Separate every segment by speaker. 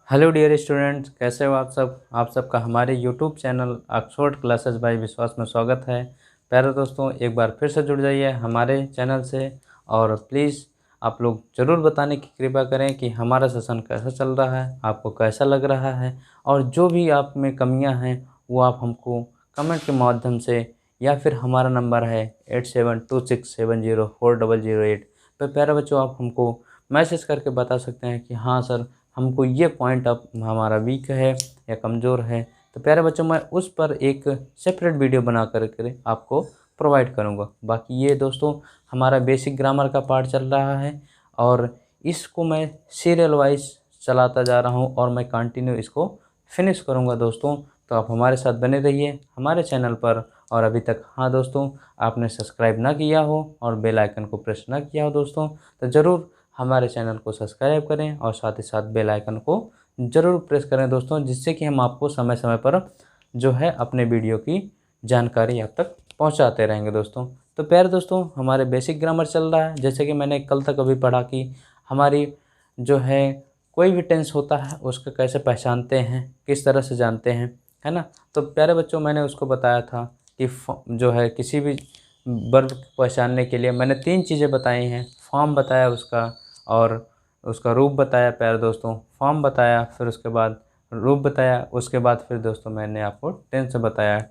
Speaker 1: Hello dear students, कैसे हो आप सब। आप सबका हमारे YouTube channel Oxford classes bye विश्वास में स्वागत है। प्यारे दोस्तों, एक बार फिर से जुड़ जाइए हमारे चैनल से और प्लीज़ आप लोग ज़रूर बताने की कृपा करें कि हमारा सेशन कैसा चल रहा है, आपको कैसा लग रहा है और जो भी आप में कमियां हैं वो आप हमको कमेंट के माध्यम से या फिर हमारा नंबर है 8726704008 पर प्यारे बच्चों आप हमको मैसेज करके बता सकते हैं कि हाँ सर, हमको ये पॉइंट अब हमारा वीक है या कमज़ोर है। तो प्यारे बच्चों, मैं उस पर एक सेपरेट वीडियो बना कर आपको प्रोवाइड करूँगा। बाकी ये दोस्तों हमारा बेसिक ग्रामर का पार्ट चल रहा है और इसको मैं सीरियल वाइज चलाता जा रहा हूँ और मैं कंटिन्यू इसको फिनिश करूँगा दोस्तों। तो आप हमारे साथ बने रहिए हमारे चैनल पर। और अभी तक हाँ दोस्तों आपने सब्सक्राइब ना किया हो और बेल आइकन को प्रेस ना किया हो दोस्तों, तो ज़रूर हमारे चैनल को सब्सक्राइब करें और साथ ही साथ बेल आइकन को ज़रूर प्रेस करें दोस्तों, जिससे कि हम आपको समय समय पर जो है अपने वीडियो की जानकारी आप तक पहुंचाते रहेंगे दोस्तों। तो प्यारे दोस्तों, हमारे बेसिक ग्रामर चल रहा है। जैसे कि मैंने कल तक अभी पढ़ा कि हमारी जो है कोई भी टेंस होता है उसको कैसे पहचानते हैं, किस तरह से जानते हैं, है ना। तो प्यारे बच्चों, मैंने उसको बताया था कि जो है किसी भी वर्ब को पहचानने के लिए मैंने 3 चीज़ें बताई हैं। फॉर्म बताया उसका और उसका रूप बताया प्यारे दोस्तों। फॉर्म बताया, फिर उसके बाद रूप बताया, उसके बाद फिर दोस्तों मैंने आपको टेंस बताया।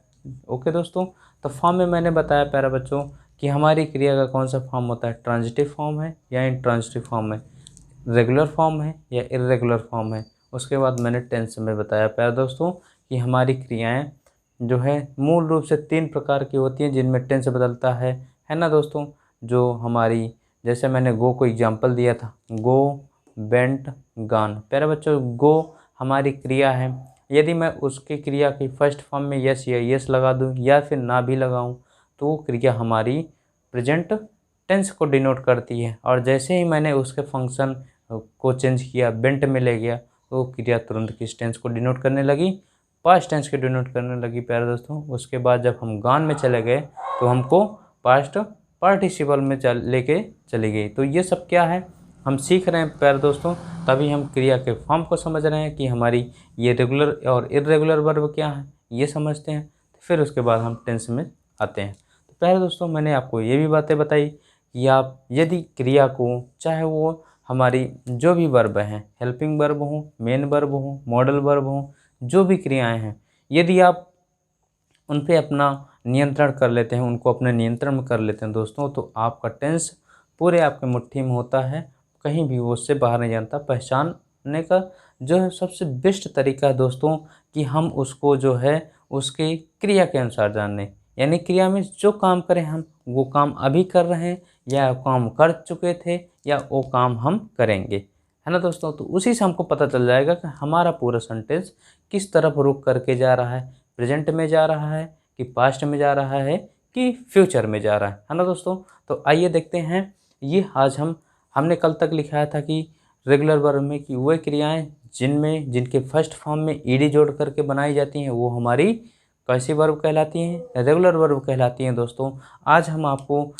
Speaker 1: ओके दोस्तों, तो फॉर्म में मैंने बताया प्यारे बच्चों कि हमारी क्रिया का कौन सा फॉर्म होता है, ट्रांजिटिव फॉर्म है या इंट्रांजिटिव फॉर्म है, रेगुलर फॉर्म है या इर्रेगुलर फॉर्म है। उसके बाद मैंने टेंस में बताया प्यारे दोस्तों कि हमारी क्रियाएं जो है मूल रूप से 3 प्रकार की होती हैं जिनमें टेंस बदलता है ना दोस्तों। जो हमारी, जैसे मैंने गो को एग्जांपल दिया था, गो, बेंट, गान। प्यारे बच्चों, गो हमारी क्रिया है। यदि मैं उसकी क्रिया की फर्स्ट फॉर्म में यस या यस लगा दूं या फिर ना भी लगाऊं तो वो क्रिया हमारी प्रेजेंट टेंस को डिनोट करती है। और जैसे ही मैंने उसके फंक्शन को चेंज किया, बेंट में ले गया, तो वो क्रिया तुरंत किस टेंस को डिनोट करने लगी, पास्ट टेंस को डिनोट करने लगी प्यारे दोस्तों। उसके बाद जब हम गान में चले गए तो हमको पास्ट पार्टिसिपल में लेके चली गई। तो ये सब क्या है, हम सीख रहे हैं प्यारे दोस्तों। तभी हम क्रिया के फॉर्म को समझ रहे हैं कि हमारी ये रेगुलर और इर्रेगुलर वर्ब क्या है ये समझते हैं। फिर उसके बाद हम टेंस में आते हैं। तो प्यारे दोस्तों, मैंने आपको ये भी बातें बताई कि आप यदि क्रिया को, चाहे वो हमारी जो भी वर्ब हैं, हेल्पिंग वर्ब हो, मेन वर्ब हो, मॉडल वर्ब हो, जो भी क्रियाएं हैं, यदि आप उन पे अपना नियंत्रण कर लेते हैं, उनको अपने नियंत्रण में कर लेते हैं दोस्तों, तो आपका टेंस पूरे आपके मुट्ठी में होता है, कहीं भी वो उससे बाहर नहीं जानता। पहचानने का जो है सबसे बेस्ट तरीका है दोस्तों कि हम उसको जो है उसकी क्रिया के अनुसार जान लें। यानी क्रिया में जो काम करें हम, वो काम अभी कर रहे हैं या काम कर चुके थे या वो काम हम करेंगे, है ना दोस्तों। तो उसी से हमको पता चल जाएगा कि हमारा पूरा सेंटेंस किस तरफ रुक करके जा रहा है, प्रेजेंट में जा रहा है कि पास्ट में जा रहा है कि फ्यूचर में जा रहा है ना दोस्तों। तो आइए देखते हैं। ये आज हमने कल तक लिखाया था कि रेगुलर वर्ब में कि वह क्रियाएं जिनके फर्स्ट फॉर्म में ईडी जोड़ करके बनाई जाती हैं वो हमारी कैसी वर्ब कहलाती हैं, रेगुलर वर्ब कहलाती हैं दोस्तों। आज हम आपको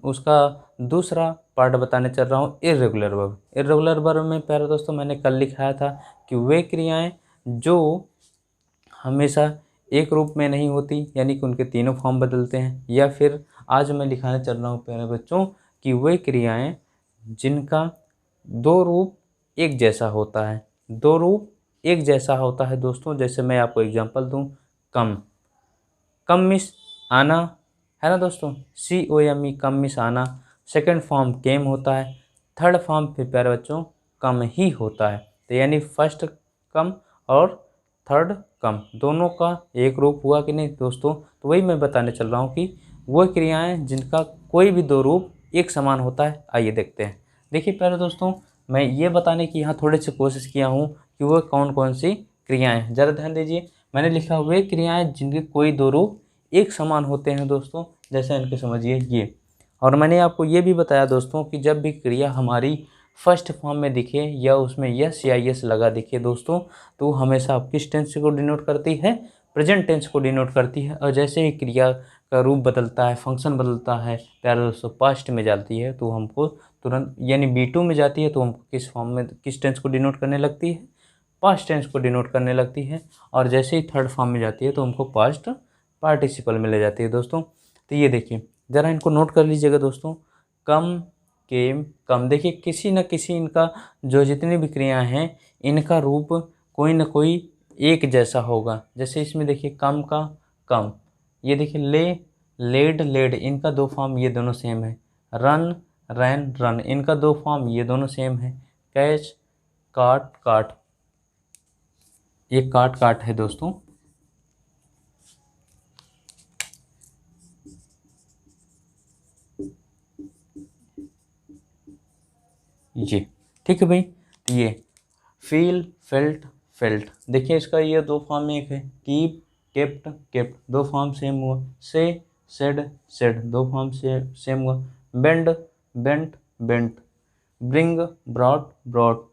Speaker 1: उसका दूसरा पार्ट बताने चल रहा हूँ, इर्रेगुलर वर्ब। इर्रेगुलर वर्ब में प्यारे दोस्तों मैंने कल लिखाया था कि वे क्रियाएं जो हमेशा एक रूप में नहीं होती, यानी कि उनके तीनों फॉर्म बदलते हैं। या फिर आज मैं लिखाने चल रहा हूँ प्यारे बच्चों कि वे क्रियाएं जिनका दो रूप एक जैसा होता है। दो रूप एक जैसा होता है दोस्तों। जैसे मैं आपको एग्जांपल दूं, कम, कम मिस आना, है ना दोस्तों, COME, कम मिस आना। सेकंड फॉर्म केम होता है। थर्ड फॉर्म फिर प्यारे बच्चों कम ही होता है। तो यानी फर्स्ट कम और थर्ड कम दोनों का एक रूप हुआ कि नहीं दोस्तों। तो वही मैं बताने चल रहा हूँ कि वो क्रियाएं जिनका कोई भी दो रूप एक समान होता है। आइए देखते हैं। देखिए प्यारे दोस्तों, मैं ये बताने की यहाँ थोड़ी सी कोशिश किया हूँ कि वो कौन कौन सी क्रियाएं हैं। ज़रा ध्यान दीजिए, मैंने लिखा वे क्रियाएं जिनके कोई दो रूप एक समान होते हैं दोस्तों। जैसे इनके समझिए ये। और मैंने आपको ये भी बताया दोस्तों कि जब भी क्रिया हमारी फर्स्ट फॉर्म में दिखे या उसमें यस या यस लगा दिखे दोस्तों, तो हमेशा किस टेंस को डिनोट करती है, प्रेजेंट टेंस को डिनोट करती है। और जैसे ही क्रिया का रूप बदलता है, फंक्शन बदलता है प्यारे दोस्तों, पास्ट में जाती है तो हमको तुरंत, यानी B2 में जाती है तो हमको किस फॉर्म में, किस टेंस को डिनोट करने लगती है, पास्ट टेंस को डिनोट करने लगती है, और जैसे ही थर्ड फॉर्म में जाती है तो हमको पास्ट पार्टिसिपल में ले जाती है दोस्तों। तो ये देखिए, ज़रा इनको नोट कर लीजिएगा दोस्तों। कम, केम, कम, देखिए किसी न किसी इनका जो जितनी भी क्रियाएँ हैं इनका रूप कोई न कोई एक जैसा होगा। जैसे इसमें देखिए कम का कम, ये देखिए ले, लेड, लेड, इनका दो फॉर्म ये दोनों सेम है। रन, रैन, रन, इनका दो फॉर्म ये दोनों सेम है। कैच, काट, काट, ये काट काट है दोस्तों। ये ठीक है भाई। तो ये फील, फेल्ट, फेल्ट, देखिए इसका ये दो फॉर्म में एक है। कीप, केप्ट, केप्ट, दो फॉर्म सेम हुआ। से, सेड, सेड, दो फॉर्म से सेम हुआ। Bend, bent, bent, bring, brought, brought,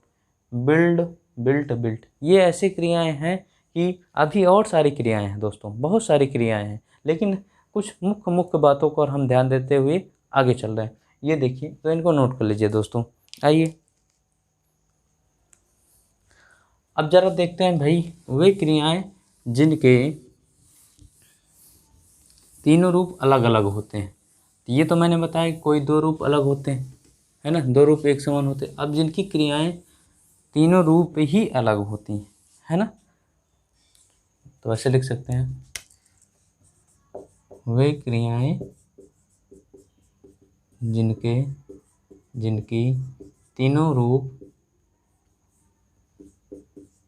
Speaker 1: build, built, built. ये ऐसी क्रियाएं हैं कि अभी और सारी क्रियाएं हैं दोस्तों, बहुत सारी क्रियाएं हैं, लेकिन कुछ मुख्य मुख्य बातों को और हम ध्यान देते हुए आगे चल रहे हैं। ये देखिए, तो इनको नोट कर लीजिए दोस्तों। आइए अब जरा देखते हैं भाई वे क्रियाएं जिनके तीनों रूप अलग अलग होते हैं। तो ये तो मैंने बताया कोई दो रूप अलग होते हैं, है ना, दो रूप एक समान होते हैं। अब जिनकी क्रियाएं तीनों रूप ही अलग होती हैं, है ना, तो ऐसे लिख सकते हैं, वे क्रियाएं जिनके जिनकी तीनों रूप,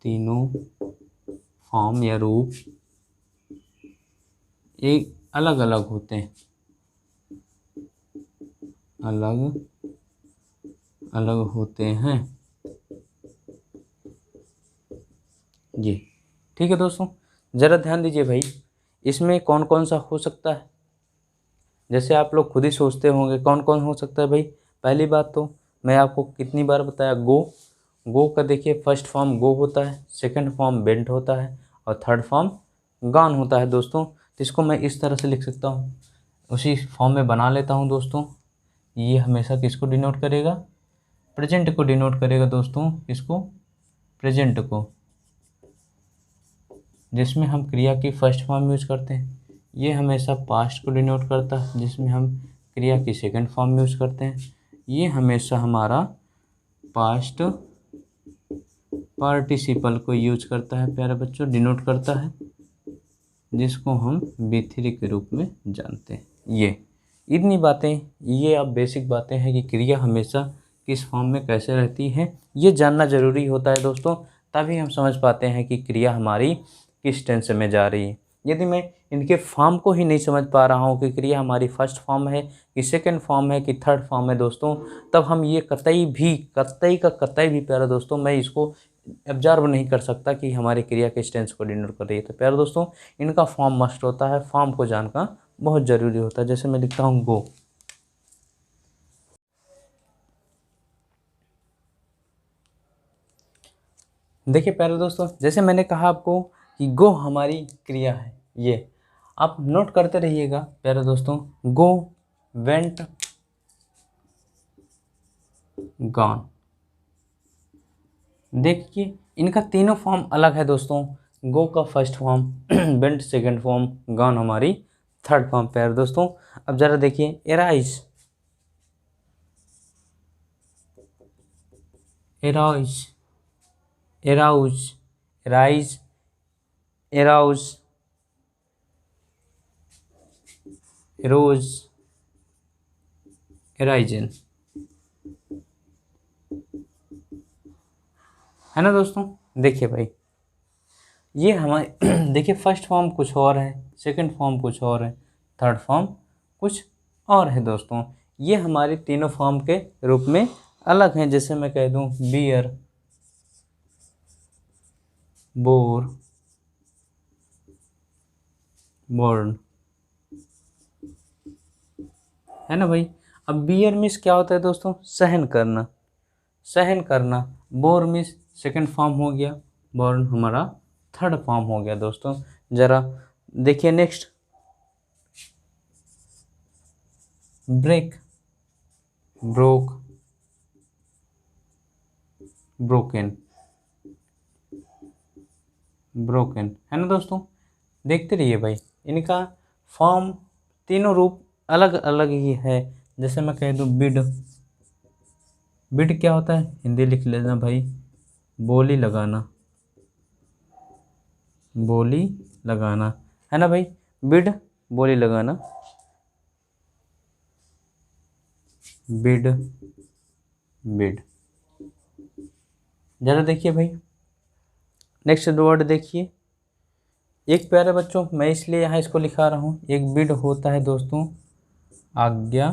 Speaker 1: तीनों फॉर्म या रूप एक अलग अलग होते हैं, अलग अलग होते हैं। जी ठीक है दोस्तों, ज़रा ध्यान दीजिए भाई, इसमें कौन कौन सा हो सकता है। जैसे आप लोग खुद ही सोचते होंगे कौन कौन हो सकता है भाई। पहली बात तो मैं आपको कितनी बार बताया, गो, गो का देखिए फर्स्ट फॉर्म गो होता है, सेकंड फॉर्म बेंट होता है, और थर्ड फॉर्म गॉन होता है दोस्तों। तो इसको मैं इस तरह से लिख सकता हूँ, उसी फॉर्म में बना लेता हूँ दोस्तों। ये हमेशा किसको डिनोट करेगा, प्रेजेंट को डिनोट करेगा दोस्तों। किसको, प्रेजेंट को, जिसमें हम क्रिया की फर्स्ट फॉर्म यूज करते हैं। ये हमेशा पास्ट को डिनोट करता है, जिसमें हम क्रिया की सेकंड फॉर्म यूज करते हैं। ये हमेशा हमारा पास्ट पार्टिसिपल को यूज करता है प्यारे बच्चों, डिनोट करता है, जिसको हम B3 के रूप में जानते हैं। ये इतनी बातें, ये अब बेसिक बातें हैं कि क्रिया हमेशा किस फॉर्म में कैसे रहती है, ये जानना ज़रूरी होता है दोस्तों। तभी हम समझ पाते हैं कि क्रिया हमारी किस टेंस में जा रही है। यदि मैं इनके फॉर्म को ही नहीं समझ पा रहा हूँ कि क्रिया हमारी फर्स्ट फॉर्म है कि सेकंड फॉर्म है कि थर्ड फॉर्म है दोस्तों, तब हम ये कतई भी प्यारे दोस्तों मैं इसको ऑब्जर्व नहीं कर सकता कि हमारी क्रिया किस टेंस को डिनोट कर रही है। तो प्यारे दोस्तों, इनका फॉर्म मस्ट होता है, फॉर्म को जानना बहुत ज़रूरी होता है। जैसे मैं लिखता हूँ गो, देखिए प्यारे दोस्तों, जैसे मैंने कहा आपको कि गो हमारी क्रिया है, ये आप नोट करते रहिएगा प्यारे दोस्तों। गो, वेंट, गॉन, देखिए इनका तीनों फॉर्म अलग है दोस्तों। गो का first form, went second form, gone हमारी थर्ड फॉर्म। प्यारे दोस्तों अब जरा देखिए, एराइज, एराइज, एराउज, राइज, एराउज, एरोज, एराइजन, है ना दोस्तों। देखिए भाई, ये हमारे देखिए फर्स्ट फॉर्म कुछ और है, सेकंड फॉर्म कुछ और है, थर्ड फॉर्म कुछ और है दोस्तों। ये हमारे तीनों फॉर्म के रूप में अलग हैं। जैसे मैं कह दूं बियर, बोर, बोर्न, है ना भाई। अब बियर मीन्स क्या होता है दोस्तों, सहन करना, सहन करना। बोर मीन्स सेकंड फॉर्म हो गया, बोर्न हमारा थर्ड फॉर्म हो गया दोस्तों। ज़रा देखिए next, break, broke, broken, broken, है ना दोस्तों। देखते रहिए भाई, इनका फॉर्म तीनों रूप अलग अलग ही है। जैसे मैं कह दूँ बिड, बिड क्या होता है, हिंदी लिख लेना भाई, बोली लगाना, बोली लगाना, है ना भाई। बिड बोली लगाना, बिड, बिड। ज़रा देखिए भाई, नेक्स्ट वर्ड देखिए। एक प्यारे बच्चों, मैं इसलिए यहाँ इसको लिखा रहा हूँ, एक बिड होता है दोस्तों आज्ञा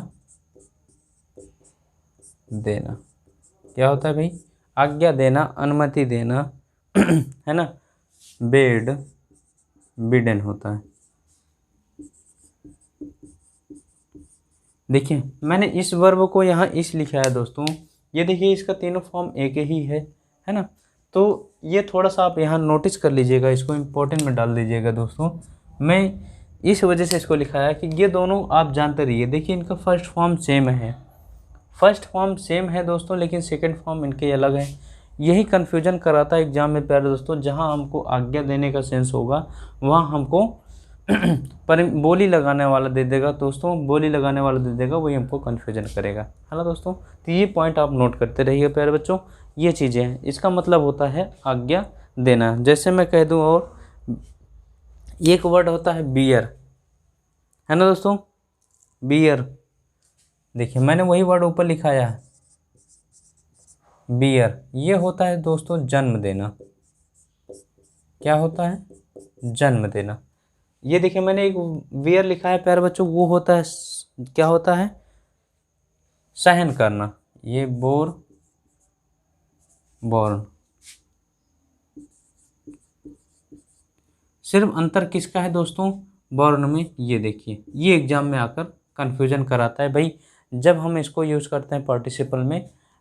Speaker 1: देना। क्या होता है भाई, आज्ञा देना, अनुमति देना है ना। बेड, बिडन होता है। देखिए मैंने इस वर्ब को यहाँ इस लिखा है दोस्तों, ये देखिए इसका तीनों फॉर्म एक ही है ना। तो ये थोड़ा सा आप यहाँ नोटिस कर लीजिएगा, इसको इम्पोर्टेंट में डाल दीजिएगा दोस्तों। मैं इस वजह से इसको लिखा है कि ये दोनों आप जानते रहिए। देखिए इनका फर्स्ट फॉर्म सेम है, फर्स्ट फॉर्म सेम है दोस्तों, लेकिन सेकंड फॉर्म इनके अलग है। यही कन्फ्यूजन कराता है एग्जाम में प्यारे दोस्तों। जहाँ हमको आज्ञा देने का सेंस होगा वहाँ हमको पर बोली लगाने वाला दे देगा दोस्तों, बोली लगाने वाला दे देगा, वही हमको कन्फ्यूजन करेगा, है ना दोस्तों। तो ये पॉइंट आप नोट करते रहिए प्यारे बच्चों, ये चीज़ें हैं। इसका मतलब होता है आज्ञा देना। जैसे मैं कह दूँ, और एक वर्ड होता है बियर, है ना दोस्तों, बियर। देखिए मैंने वही वर्ड ऊपर लिखाया है, बियर। ये होता है दोस्तों जन्म देना। क्या होता है, जन्म देना। ये देखिए मैंने एक वियर लिखा है प्यारे बच्चों, वो होता है क्या होता है, सहन करना। ये बोर, बोर्न। सिर्फ अंतर किसका है दोस्तों, बोर्न में। ये देखिए ये एग्जाम में आकर कंफ्यूजन कराता है भाई, जब हम इसको यूज़ करते हैं पार्टिसिपल में,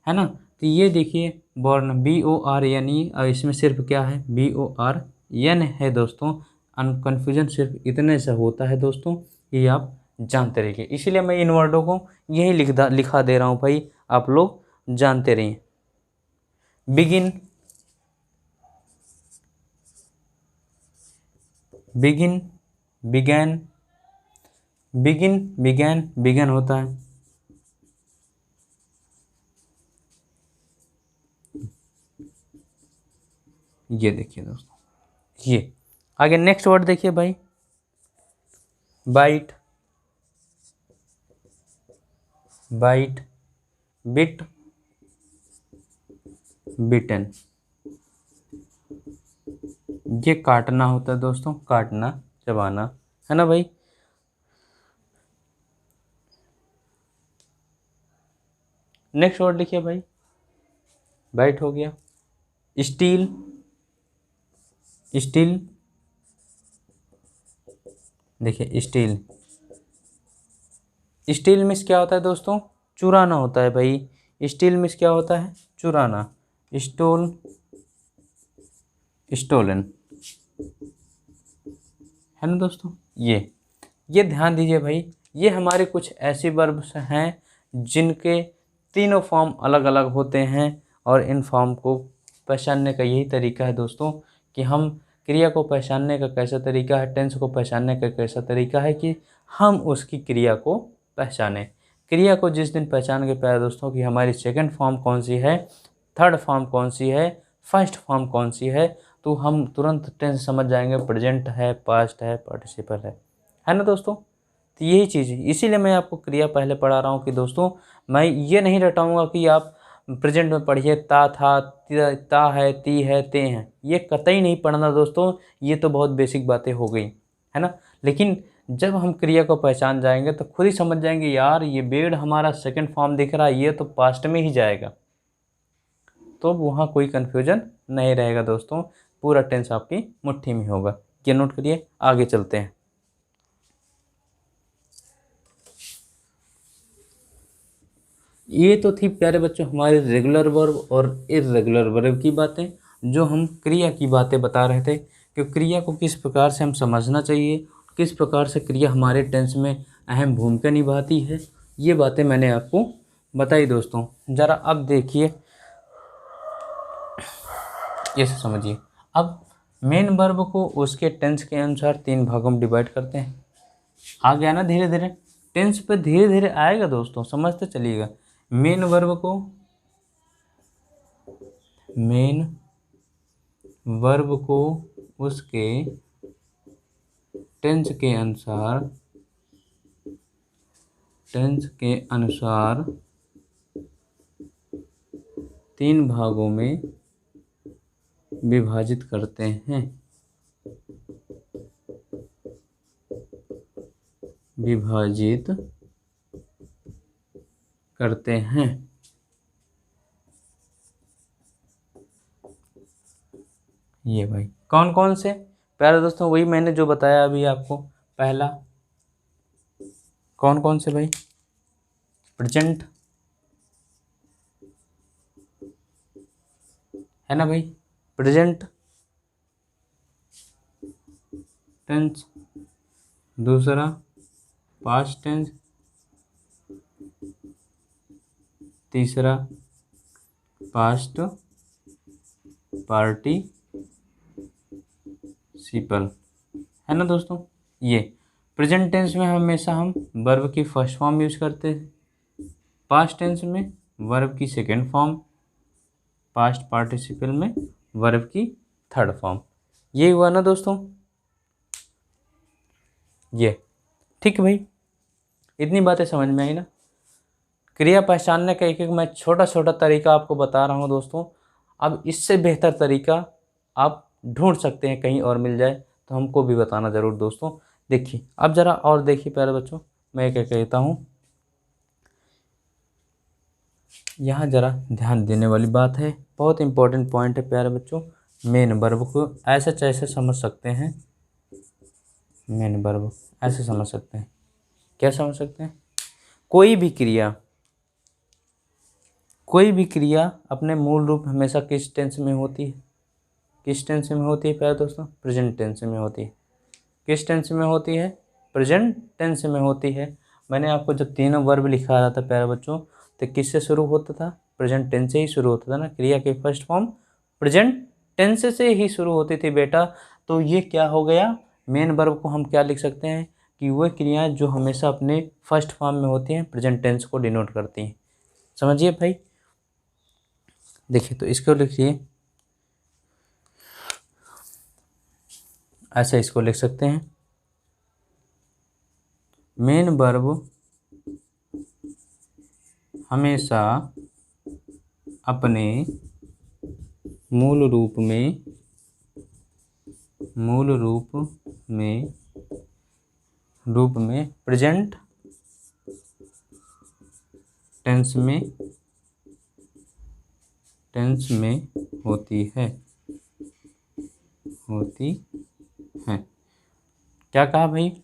Speaker 1: है ना। तो ये देखिए बोर्न, BORN, इसमें सिर्फ क्या है, BORN है दोस्तों। कन्फ्यूजन सिर्फ इतने से होता है दोस्तों, ये आप जानते रहिए। इसीलिए मैं इन वर्डों को यही लिखा दे रहा हूँ भाई, आप लोग जानते रहिए। Begin, begin, began, begin, began, begun होता है। ये देखिए दोस्तों, ये आगे नेक्स्ट वर्ड देखिए भाई, बाइट, बाइट, बिट, बिटन। ये काटना होता है दोस्तों, काटना, चबाना, है ना भाई। नेक्स्ट वर्ड लिखिए भाई, बाइट हो गया। स्टील, स्टील, देखिए स्टील, स्टील मीन्स क्या होता है दोस्तों, चुराना होता है भाई। स्टील मीन्स क्या होता है, चुराना। स्टोल, स्टोलन, है ना दोस्तों। ये ध्यान दीजिए भाई, ये हमारे कुछ ऐसे वर्ब्स हैं जिनके तीनों फॉर्म अलग अलग होते हैं, और इन फॉर्म को पहचानने का यही तरीका है दोस्तों, कि हम क्रिया को पहचानने का कैसा तरीका है, टेंस को पहचानने का कैसा तरीका है, कि हम उसकी क्रिया को पहचानें। क्रिया को जिस दिन पहचान के पाया दोस्तों कि हमारी सेकंड फॉर्म कौन सी है, थर्ड फॉर्म कौन सी है, फर्स्ट फॉर्म कौन सी है, तो हम तुरंत टेंस समझ जाएंगे, प्रेजेंट है, पास्ट है, पार्टिसिपल है ना दोस्तों। तो यही चीज़ है, इसीलिए मैं आपको क्रिया पहले पढ़ा रहा हूँ कि दोस्तों मैं ये नहीं रटाऊँगा कि आप प्रेजेंट में पढ़िए ता था, ता है, ती है, ते हैं, ये कतई नहीं पढ़ना दोस्तों। ये तो बहुत बेसिक बातें हो गई, है ना। लेकिन जब हम क्रिया को पहचान जाएंगे तो खुद ही समझ जाएंगे, यार ये बेड हमारा सेकंड फॉर्म दिख रहा है, ये तो पास्ट में ही जाएगा। तो वहाँ कोई कन्फ्यूजन नहीं रहेगा दोस्तों, पूरा टेंस आपकी मुट्ठी में होगा। ये नोट करिए, आगे चलते हैं। ये तो थी प्यारे बच्चों हमारे रेगुलर वर्ब और इर्रेगुलर वर्ब की बातें, जो हम क्रिया की बातें बता रहे थे कि क्रिया को किस प्रकार से हम समझना चाहिए, किस प्रकार से क्रिया हमारे टेंस में अहम भूमिका निभाती है। ये बातें मैंने आपको बताई दोस्तों। ज़रा अब देखिए, ये समझिए। अब मेन वर्ब को उसके टेंस के अनुसार 3 भागों में डिवाइड करते हैं। आ गया ना धीरे धीरे, टेंस पे धीरे धीरे आएगा दोस्तों, समझते चलिएगा। मेन वर्ब को उसके टेंस के अनुसार 3 भागों में विभाजित करते हैं। ये भाई कौन कौन से प्यारे दोस्तों, वही मैंने जो बताया अभी आपको। पहला कौन कौन से भाई, प्रेजेंट है ना भाई, प्रेजेंट टेंस। दूसरा पास्ट टेंस। तीसरा पास्ट पार्टिसिपल, है ना दोस्तों। ये प्रेजेंट टेंस में हमेशा हम वर्ब की फर्स्ट फॉर्म यूज करते हैं, पास्ट टेंस में वर्ब की सेकेंड फॉर्म, पास्ट पार्टिसिपल में वर्ब की थर्ड फॉर्म। ये हुआ ना दोस्तों, ये ठीक है भाई, इतनी बातें समझ में आई ना। क्रिया पहचानने का एक एक मैं छोटा छोटा तरीका आपको बता रहा हूँ दोस्तों। अब इससे बेहतर तरीका आप ढूंढ सकते हैं, कहीं और मिल जाए तो हमको भी बताना ज़रूर दोस्तों। देखिए अब ज़रा और देखिए प्यारे बच्चों, मैं क्या कहता हूँ, यहाँ ज़रा ध्यान देने वाली बात है, बहुत इंपॉर्टेंट पॉइंट है प्यारे बच्चों। मेन वर्ब को ऐसे कैसे समझ सकते हैं, मेन वर्ब ऐसे समझ सकते हैं, क्या समझ सकते हैं, कोई भी क्रिया अपने मूल रूप हमेशा किस टेंस में होती है, किस टेंस में होती है प्यारे दोस्तों, प्रेजेंट टेंस में होती है। किस टेंस में होती है, प्रेजेंट टेंस में होती है। मैंने आपको जब तीनों वर्ब लिखा रहा था प्यारे बच्चों, तो किससे शुरू होता था, प्रेजेंट टेंस से ही शुरू होता था ना। क्रिया की फर्स्ट फॉर्म प्रेजेंट टेंस से ही शुरू होती थी बेटा। तो ये क्या हो गया, मेन वर्ब को हम क्या लिख सकते हैं कि वह क्रियाएं जो हमेशा अपने फर्स्ट फॉर्म में होती हैं प्रेजेंट टेंस को डिनोट करती हैं। समझिए भाई, देखिए तो इसको लिखिए ऐसा, इसको लिख सकते हैं, मेन वर्ब हमेशा अपने मूल रूप में प्रेजेंट टेंस में होती है। क्या कहा भाई,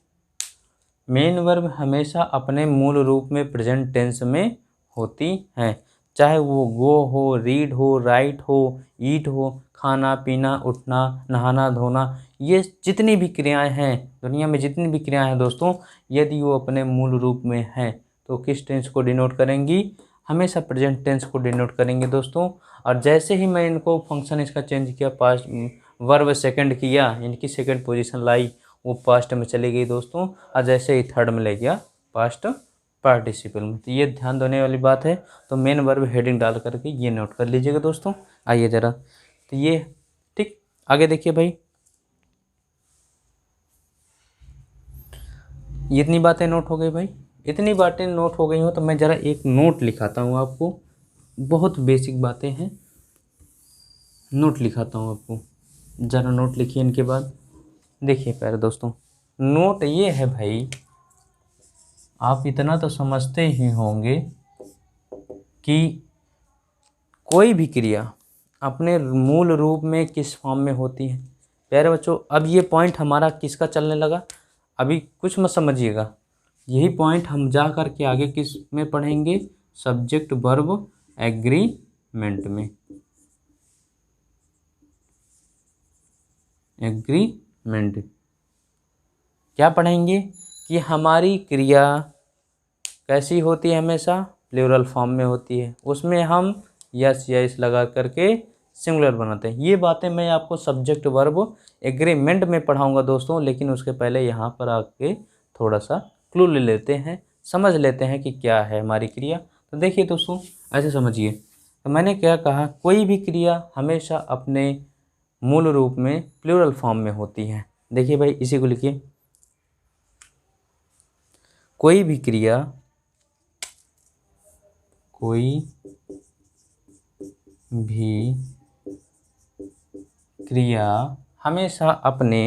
Speaker 1: मेन वर्ब हमेशा अपने मूल रूप में प्रेजेंट टेंस में होती हैं, चाहे वो गो हो, रीड हो, राइट हो, ईट हो, खाना पीना, उठना, नहाना धोना, ये जितनी भी क्रियाएं हैं दुनिया में, जितनी भी क्रियाएं हैं दोस्तों, यदि वो अपने मूल रूप में हैं तो किस टेंस को डिनोट करेंगी, हमेशा प्रेजेंट टेंस को डिनोट करेंगे दोस्तों। और जैसे ही मैं इनको फंक्शन इसका चेंज किया, पास्ट वर्ब सेकंड किया, इनकी सेकंड पोजीशन लाई, वो पास्ट में चली गई दोस्तों, और जैसे ही थर्ड में ले गया पास्ट पार्टिसिपल में। तो ये ध्यान देने वाली बात है। तो मेन वर्ब हेडिंग डाल करके ये नोट कर लीजिएगा दोस्तों। आइए ज़रा, तो ये ठीक, आगे देखिए भाई, ये इतनी बातें नोट हो गई भाई, इतनी बातें नोट हो गई हो तो मैं ज़रा एक नोट लिखाता हूँ आपको, बहुत बेसिक बातें हैं, नोट लिखाता हूँ आपको, ज़रा नोट लिखिए। इनके बाद देखिए प्यारे दोस्तों, नोट ये है भाई, आप इतना तो समझते ही होंगे कि कोई भी क्रिया अपने मूल रूप में किस फॉर्म में होती है। प्यारे बच्चों अब ये पॉइंट हमारा किसका चलने लगा, अभी कुछ मत समझिएगा, यही पॉइंट हम जा कर के आगे किस में पढ़ेंगे, सब्जेक्ट वर्ब एग्रीमेंट में। एग्रीमेंट क्या पढ़ेंगे कि हमारी क्रिया कैसी होती है, हमेशा प्लूरल फॉर्म में होती है, उसमें हम यस यस लगा करके सिंगुलर बनाते हैं। ये बातें मैं आपको सब्जेक्ट वर्ब एग्रीमेंट में पढ़ाऊंगा दोस्तों, लेकिन उसके पहले यहाँ पर आके थोड़ा सा क्लू ले लेते हैं, समझ लेते हैं कि क्या है हमारी क्रिया। तो देखिए दोस्तों, ऐसे समझिए, तो मैंने क्या कहा, कोई भी क्रिया हमेशा अपने मूल रूप में प्लूरल फॉर्म में होती है। देखिए भाई, इसी को लिखिए, कोई भी क्रिया हमेशा अपने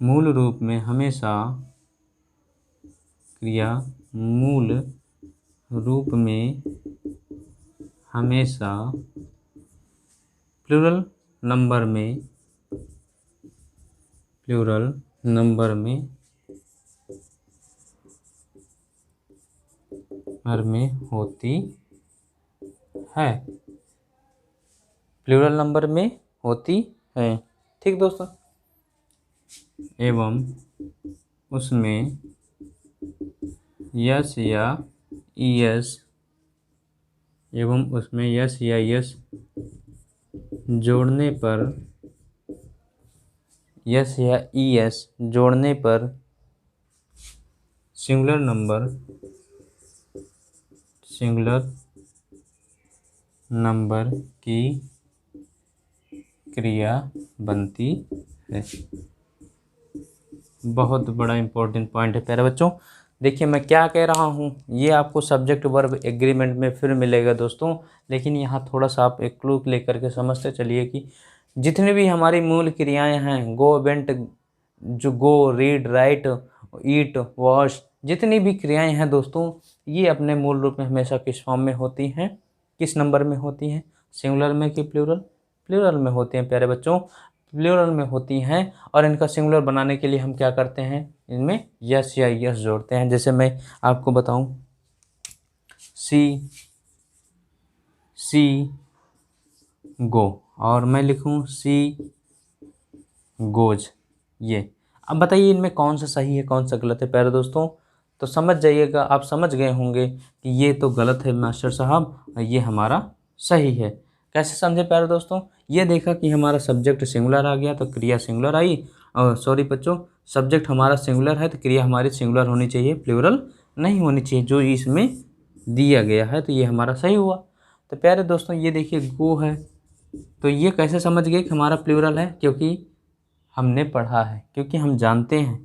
Speaker 1: मूल रूप में हमेशा प्लूरल नंबर में होती है, प्लूरल नंबर में होती है। ठीक दोस्तों, एवं उसमें यस या ईएस जोड़ने पर सिंगुलर नंबर की क्रिया बनती है। बहुत बड़ा इंपॉर्टेंट पॉइंट है प्यारे बच्चों। देखिए मैं क्या कह रहा हूँ, ये आपको सब्जेक्ट वर्ब एग्रीमेंट में फिर मिलेगा दोस्तों, लेकिन यहाँ थोड़ा सा आप एक क्लू लेकर के समझते चलिए कि जितनी भी हमारी मूल क्रियाएं हैं, गो, वेंट, जो गो, रीड, राइट, ईट, वॉश, जितनी भी क्रियाएं हैं दोस्तों, ये अपने मूल रूप में हमेशा किस फॉर्म में होती हैं, किस नंबर में होती हैं, सिंगुलर में कि प्लूरल? प्लूरल में होती हैं प्यारे बच्चों, प्लूरल में होती हैं। और इनका सिंगुलर बनाने के लिए हम क्या करते हैं, इनमें यस या यस जोड़ते हैं। जैसे मैं आपको बताऊं, सी गो, और मैं लिखूं सी गोज। ये अब बताइए इनमें कौन सा सही है, कौन सा गलत है प्यारे दोस्तों? तो समझ जाइएगा, आप समझ गए होंगे कि ये तो गलत है मास्टर साहब और ये हमारा सही है। कैसे समझे प्यारे दोस्तों? ये देखा कि हमारा सब्जेक्ट सिंगुलर आ गया तो क्रिया सिंगुलर आई, और सॉरी बच्चों, सब्जेक्ट हमारा सिंगुलर है तो क्रिया हमारी सिंगुलर होनी चाहिए, प्लूरल नहीं होनी चाहिए, जो इसमें दिया गया है। तो ये हमारा सही हुआ। तो प्यारे दोस्तों ये देखिए गो है, तो ये कैसे समझ गए कि हमारा प्लूरल है? क्योंकि हमने पढ़ा है, क्योंकि हम जानते हैं,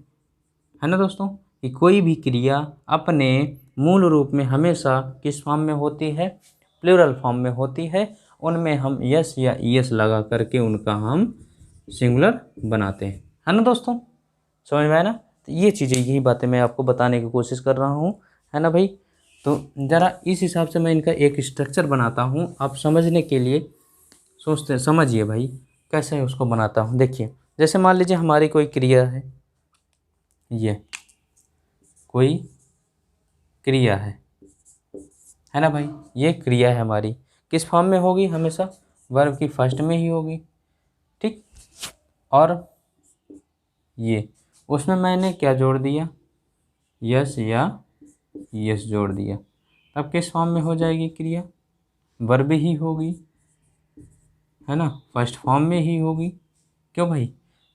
Speaker 1: है ना दोस्तों, कि कोई भी क्रिया अपने मूल रूप में हमेशा किस फॉर्म में होती है, प्लूरल फॉर्म में होती है। उनमें हम यस या ईएस लगा करके उनका हम सिंगुलर बनाते हैं, है ना दोस्तों? समझ में आया ना? तो ये चीज़ें, यही बातें मैं आपको बताने की कोशिश कर रहा हूँ, है ना भाई? तो ज़रा इस हिसाब से मैं इनका एक स्ट्रक्चर बनाता हूँ, आप समझने के लिए सोचते समझिए भाई कैसे उसको बनाता हूँ। देखिए, जैसे मान लीजिए हमारी कोई क्रिया है, ये कोई क्रिया है ना भाई, ये क्रिया है हमारी, किस फॉर्म में होगी? हमेशा वर्ब की फर्स्ट में ही होगी, ठीक। और ये उसमें मैंने क्या जोड़ दिया, यस या यस जोड़ दिया, तब किस फॉर्म में हो जाएगी क्रिया? वर्ब ही होगी, है ना, फर्स्ट फॉर्म में ही होगी। क्यों भाई?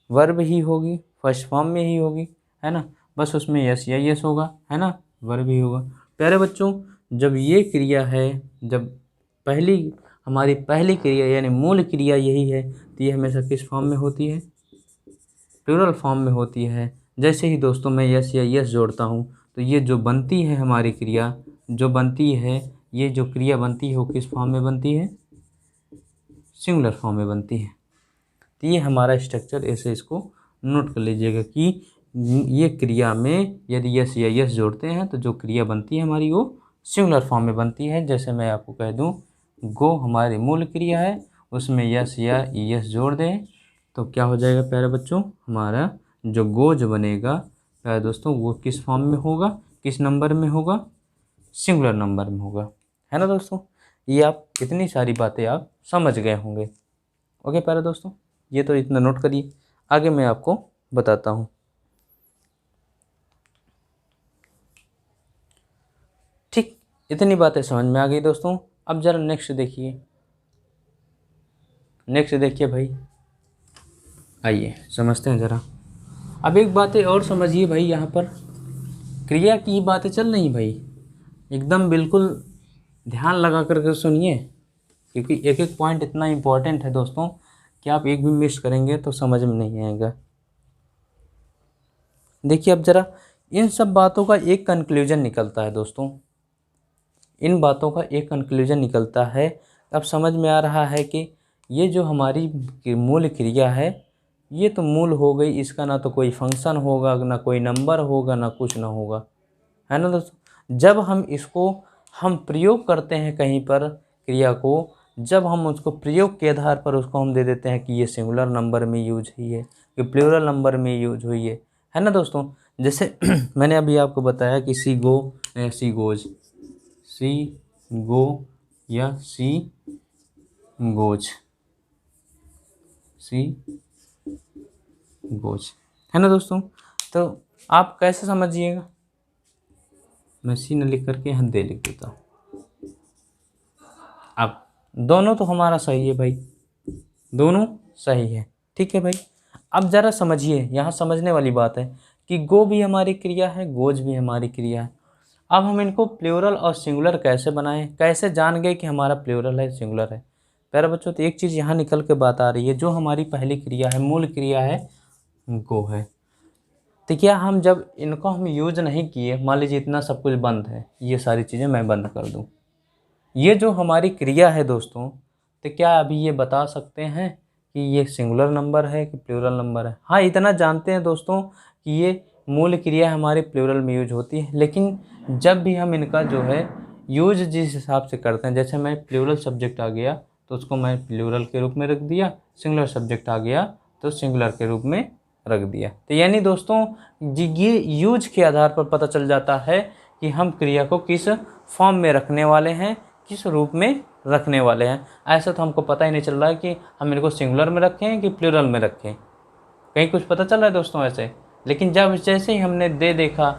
Speaker 1: वर्ब ही होगी, फर्स्ट फॉर्म में ही होगी, है ना, बस उसमें यस या यस होगा, है ना, वर्ब ही होगा। प्यारे बच्चों, जब ये क्रिया है, जब हमारी पहली क्रिया यानी मूल क्रिया यही है, तो ये हमेशा किस फॉर्म में होती है? प्लूरल फॉर्म में होती है। जैसे ही दोस्तों मैं यस या यस जोड़ता हूँ, तो ये जो बनती है हमारी क्रिया, जो बनती है, ये जो क्रिया बनती है वो किस फॉर्म में बनती है? सिंगुलर फॉर्म में बनती है। तो ये हमारा स्ट्रक्चर, ऐसे इसको नोट कर लीजिएगा कि ये क्रिया में यदि यस या यस जोड़ते हैं तो जो क्रिया बनती है हमारी वो सिंगुलर फॉर्म में बनती है। जैसे मैं आपको कह दूं, गो हमारी मूल क्रिया है, उसमें यस या यस जोड़ दें तो क्या हो जाएगा प्यारे बच्चों? हमारा जो गोज बनेगा प्यारे दोस्तों, वो किस फॉर्म में होगा, किस नंबर में होगा? सिंगुलर नंबर में होगा, है ना दोस्तों? ये आप इतनी सारी बातें आप समझ गए होंगे। ओके प्यारे दोस्तों, ये तो इतना नोट करिए, आगे मैं आपको बताता हूँ। इतनी बातें समझ में आ गई दोस्तों। अब ज़रा नेक्स्ट देखिए, नेक्स्ट देखिए भाई, आइए समझते हैं ज़रा। अब एक बातें और समझिए भाई, यहाँ पर क्रिया की ही बातें चल रही भाई, एकदम बिल्कुल ध्यान लगा करके सुनिए, क्योंकि एक एक पॉइंट इतना इम्पोर्टेंट है दोस्तों कि आप एक भी मिस करेंगे तो समझ में नहीं आएगा। देखिए अब ज़रा, इन सब बातों का एक कंक्लूजन निकलता है दोस्तों, इन बातों का एक कंक्लूजन निकलता है। अब समझ में आ रहा है कि ये जो हमारी मूल क्रिया है, ये तो मूल हो गई, इसका ना तो कोई फंक्शन होगा, ना कोई नंबर होगा, ना कुछ ना होगा, है ना दोस्तों। जब हम इसको हम प्रयोग करते हैं कहीं पर क्रिया को, जब हम उसको प्रयोग के आधार पर उसको हम दे देते हैं कि ये सिंगुलर नंबर में यूज हुई है, कि प्लूरल नंबर में यूज हुई है ना दोस्तों। जैसे मैंने अभी आपको बताया कि सी गो, सी गोज, सी गो या सी गोज, सी गोज, है ना दोस्तों। तो आप कैसे समझिएगा, मैं सी न लिख करके यहाँ दे लिख देता हूँ। अब दोनों तो हमारा सही है भाई, दोनों सही है, ठीक है भाई। अब ज़रा समझिए, यहाँ समझने वाली बात है कि गो भी हमारी क्रिया है, गोज भी हमारी क्रिया है। अब हम इनको प्लूरल और सिंगुलर कैसे बनाएं, कैसे जान गए कि हमारा प्लूरल है सिंगुलर है। प्यारे बच्चों, तो एक चीज़ यहाँ निकल के बात आ रही है, जो हमारी पहली क्रिया है, मूल क्रिया है, गो है। तो क्या हम जब इनको हम यूज नहीं किए, मान लीजिए इतना सब कुछ बंद है, ये सारी चीज़ें मैं बंद कर दूँ, ये जो हमारी क्रिया है दोस्तों, तो क्या अभी ये बता सकते हैं कि ये सिंगुलर नंबर है कि प्लूरल नंबर है। हाँ, इतना जानते हैं दोस्तों कि ये मूल क्रिया हमारी प्लूरल में यूज होती है, लेकिन जब भी हम इनका जो है यूज जिस हिसाब से करते हैं, जैसे मैं प्लूरल सब्जेक्ट आ गया तो उसको मैं प्लूरल के रूप में रख दिया, सिंगुलर सब्जेक्ट आ गया तो सिंगुलर के रूप में रख दिया। तो यानी दोस्तों ये यूज के आधार पर पता चल जाता है कि हम क्रिया को किस फॉर्म में रखने वाले हैं, किस रूप में रखने वाले हैं। ऐसा तो हमको पता ही नहीं चल रहा है कि हम इनको सिंगुलर में रखें कि प्लूरल में रखें, कहीं कुछ पता चल रहा है दोस्तों ऐसे। लेकिन जब जैसे ही हमने देखा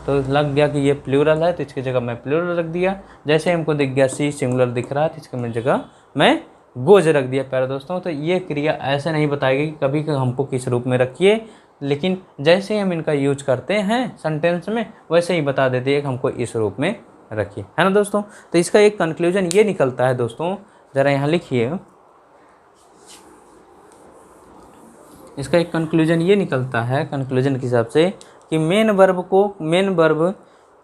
Speaker 1: तो लग गया कि ये प्लूरल है, तो इसकी जगह मैं प्लूरल रख दिया। जैसे ही हमको दिख गया सी सिंगुलर दिख रहा है, तो इसकी जगह मैं गोज रख दिया। प्यारे दोस्तों, तो ये क्रिया ऐसे नहीं बताएगी कि कभी हमको किस रूप में रखिए, लेकिन जैसे ही हम इनका यूज करते हैं सेंटेंस में, वैसे ही बता देती है कि हमको इस रूप में रखिए, है ना दोस्तों। तो इसका एक कंक्लूजन ये निकलता है दोस्तों, ज़रा यहाँ लिखिए, इसका एक कंक्लूजन ये निकलता है, कंक्लूजन के हिसाब से, कि मेन वर्ब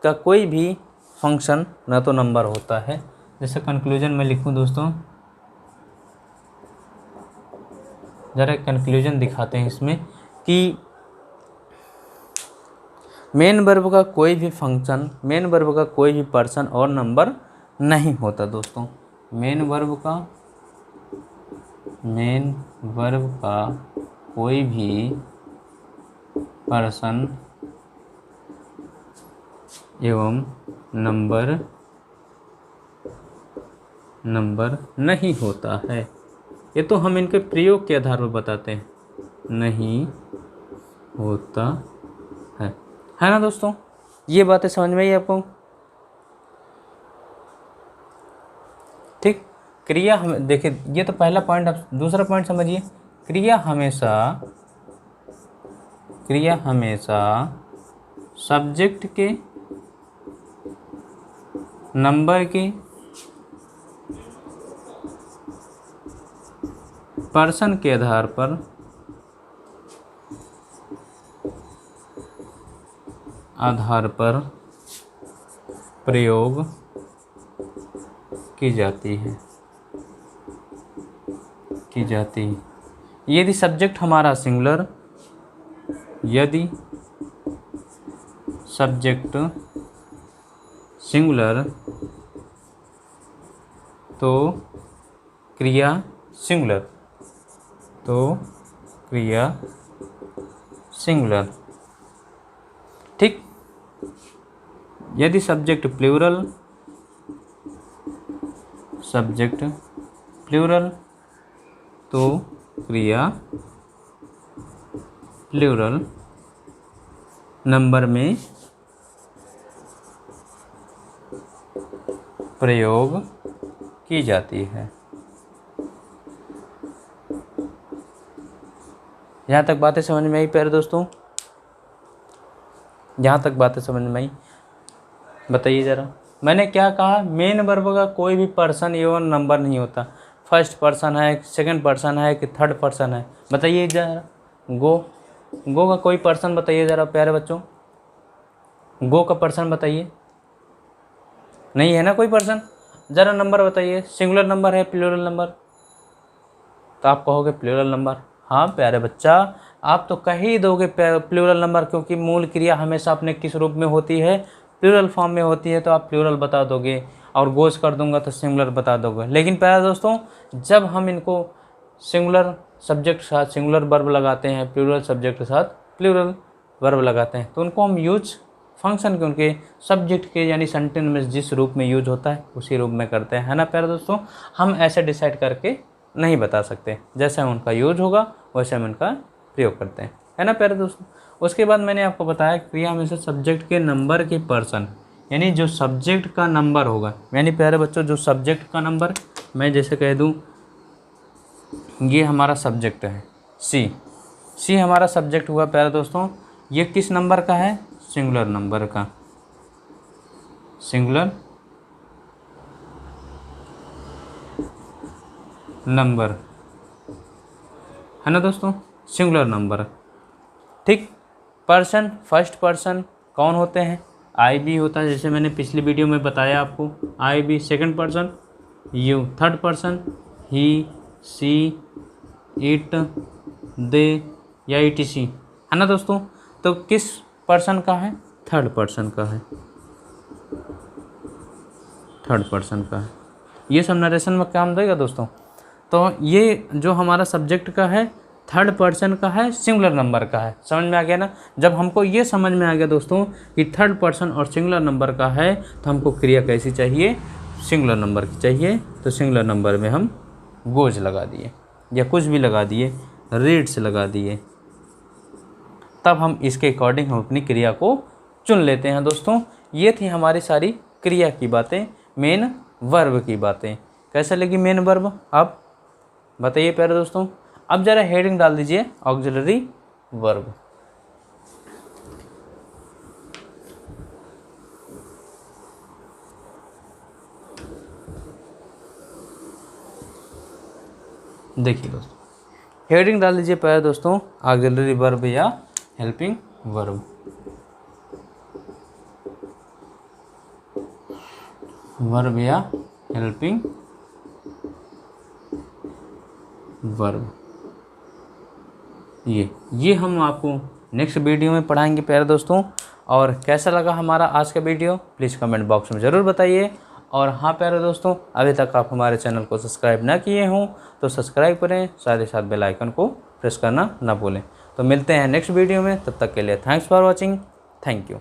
Speaker 1: का कोई भी फंक्शन ना तो नंबर होता है। जैसे कंक्लूजन में लिखूं दोस्तों, ज़रा एक कंक्लूजन दिखाते हैं इसमें कि मेन वर्ब का कोई भी फंक्शन, मेन वर्ब का कोई भी पर्सन और नंबर नहीं होता दोस्तों। मेन वर्ब का कोई भी पर्सन एवं नंबर नहीं होता है। ये तो हम इनके प्रयोग के आधार पर बताते हैं, नहीं होता है ना दोस्तों। ये बातें समझ में आई आपको, ठीक। क्रिया हम देखिए, ये तो पहला पॉइंट। अब दूसरा पॉइंट समझिए, क्रिया हमेशा सब्जेक्ट के नंबर के पर्सन के आधार पर प्रयोग की जाती है। यदि सब्जेक्ट हमारा सिंगुलर, यदि सब्जेक्ट सिंगुलर तो क्रिया सिंगुलर, ठीक। यदि सब्जेक्ट प्लूरल तो क्रिया प्लूरल, प्रयोग की जाती है। यहाँ तक बातें समझ में आई प्यारे दोस्तों? यहाँ तक बातें समझ में आई? बताइए ज़रा। मैंने क्या कहा, मेन वर्ब का कोई भी पर्सन एवं नंबर नहीं होता। फर्स्ट पर्सन है, सेकंड पर्सन है कि थर्ड पर्सन है, बताइए ज़रा। गो का कोई पर्सन बताइए ज़रा प्यारे बच्चों। गो का पर्सन बताइए, नहीं है ना कोई पर्सन। ज़रा नंबर बताइए, सिंगुलर नंबर है प्लूरल नंबर? तो आप कहोगे प्लूरल नंबर। हाँ प्यारे बच्चा, आप तो कह ही दोगे प्लूरल नंबर, क्योंकि मूल क्रिया हमेशा अपने किस रूप में होती है, प्लूरल फॉर्म में होती है, तो आप प्लूरल बता दोगे। और गोज कर दूंगा तो सिंगुलर बता दोगे। लेकिन प्यारे दोस्तों, जब हम इनको सिंगुलर सब्जेक्ट के साथ सिंगुलर वर्ब लगाते हैं, प्लूरल सब्जेक्ट के साथ प्लूरल वर्ब लगाते हैं, तो उनको हम यूज फंक्शन के उनके सब्जेक्ट के यानी सेंटेंस में जिस रूप में यूज होता है उसी रूप में करते हैं, है ना प्यारे दोस्तों। हम ऐसे डिसाइड करके नहीं बता सकते, जैसे उनका यूज होगा वैसे हम उनका प्रयोग करते हैं, है ना प्यारे दोस्तों। उसके बाद मैंने आपको बताया क्रिया में से सब्जेक्ट के नंबर के पर्सन, यानी जो सब्जेक्ट का नंबर होगा, यानी प्यारे बच्चों जो सब्जेक्ट का नंबर, मैं जैसे कह दूँ ये हमारा सब्जेक्ट है सी हमारा सब्जेक्ट हुआ प्यारे दोस्तों। ये किस नंबर का है? सिंगुलर नंबर का, सिंगुलर नंबर, है ना दोस्तों, सिंगुलर नंबर। ठीक। पर्सन, फर्स्ट पर्सन कौन होते हैं? आई बी होता है, जैसे मैंने पिछली वीडियो में बताया आपको, I be. Second person you, third person he, she, it, they या ईटीसी, है ना दोस्तों। तो किस पर्सन का है? थर्ड पर्सन का है, थर्ड पर्सन का है। ये सब नरेशन में काम देगा दोस्तों। तो ये जो हमारा सब्जेक्ट का है थर्ड पर्सन का है, सिंगुलर नंबर का है। समझ में आ गया ना? जब हमको ये समझ में आ गया दोस्तों कि थर्ड पर्सन और सिंगुलर नंबर का है, तो हमको क्रिया कैसी चाहिए? सिंगुलर नंबर की चाहिए। तो सिंगुलर नंबर में हम गोज लगा दिए या कुछ भी लगा दिए, रीड्स लगा दिए, तब हम इसके अकॉर्डिंग हम अपनी क्रिया को चुन लेते हैं दोस्तों। ये थी हमारी सारी क्रिया की बातें, मेन वर्ब की बातें। कैसे लगी मेन वर्ब? अब बताइए प्यारे दोस्तों। अब ज़रा हेडिंग डाल दीजिए ऑक्सिलरी वर्ब। देखिए दोस्तों, हेडिंग डाल दीजिए प्यारे दोस्तों, ऑक्सिलरी वर्ब या हेल्पिंग वर्ब। वर्ब या हेल्पिंग वर्ब, ये हम आपको नेक्स्ट वीडियो में पढ़ाएंगे प्यारे दोस्तों। और कैसा लगा हमारा आज का वीडियो प्लीज़ कमेंट बॉक्स में ज़रूर बताइए। और हाँ प्यारे दोस्तों, अभी तक आप हमारे चैनल को सब्सक्राइब ना किए हों तो सब्सक्राइब करें, साथ ही साथ बेल आइकन को प्रेस करना ना भूलें। तो मिलते हैं नेक्स्ट वीडियो में, तब तक के लिए thanks for watching, thank you.